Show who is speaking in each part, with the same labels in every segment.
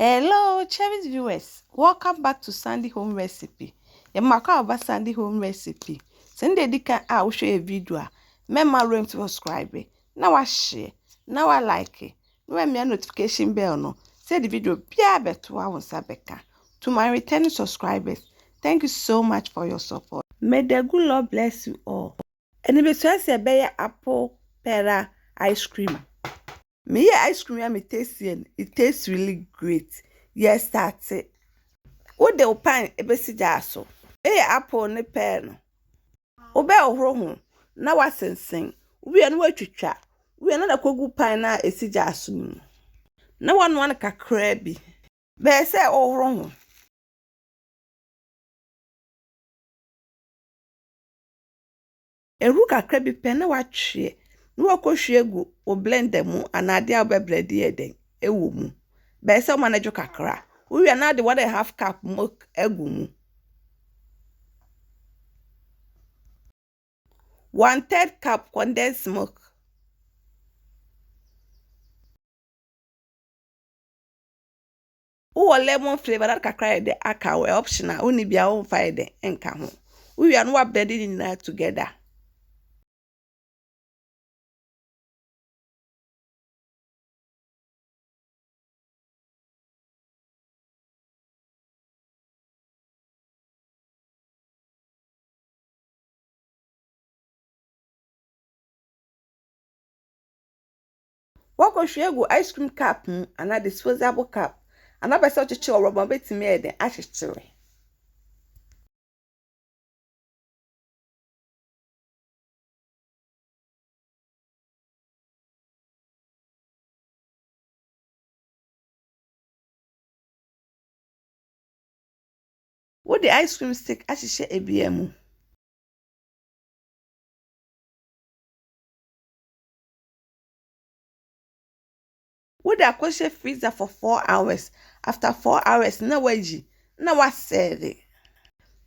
Speaker 1: Hello, cherished viewers. Welcome back to Sandy Home Recipe. Yamaka about Sandy Home Recipe. Send the dika I show a video. Remember room to subscribe. Now I share. Now I like it. No me notification bell no. Say the video Pear beto sabeka. To my returning subscribers, thank you so much for your support. May the good Lord bless you all. And if it's a bear apple Pear ice cream. Me ice cream and it tastes really great. Yes, that's it. What the pan ebesi jaso. Apple ne pear no. Obe ohro ho. Na wasensen. We anu atwitwa. We na kogu pan na esi jaso mu. Na wan kakra bi. Be se ohro ho. Eru kakra bi pen na watwe. Na wakohwe gu o blender mu anade abebrede eden ewo mu. Be se o manajo kakra. We are now the 1.5 cup milk egg. 1/3 cup condensed milk. Lemon flavor that kakra de aka we optional. Uni bia on fire de enka ho. We are no blending it together. Wako shegu ice cream cup and a disposable cup. And I be such a chill rubber bit me den ahyehyere. What the ice cream stick ahyehyere ebiemu. Would akoshe freezer for 4 hours. After 4 hours, na waji, na wasere.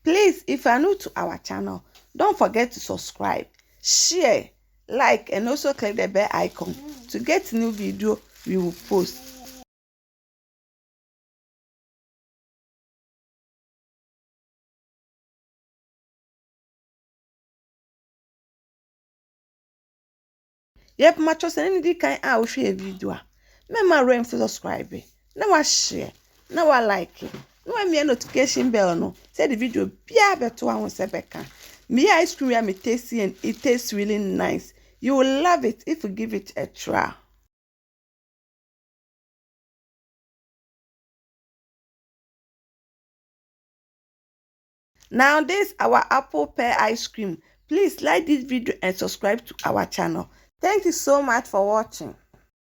Speaker 1: Please, if you are new to our channel, don't forget to subscribe, share, like, and also click the bell icon to get new video we will post. Yep, machos and any kind I share a video. Remember to subscribe. Now I share. Now I like it. No me a notification bell no. Say the video Pear beto sebeka. Me ice cream and me tasty and it tastes really nice. You will love it if you give it a try. Now this our apple pear ice cream. Please like this video and subscribe to our channel. Thank you so much for watching.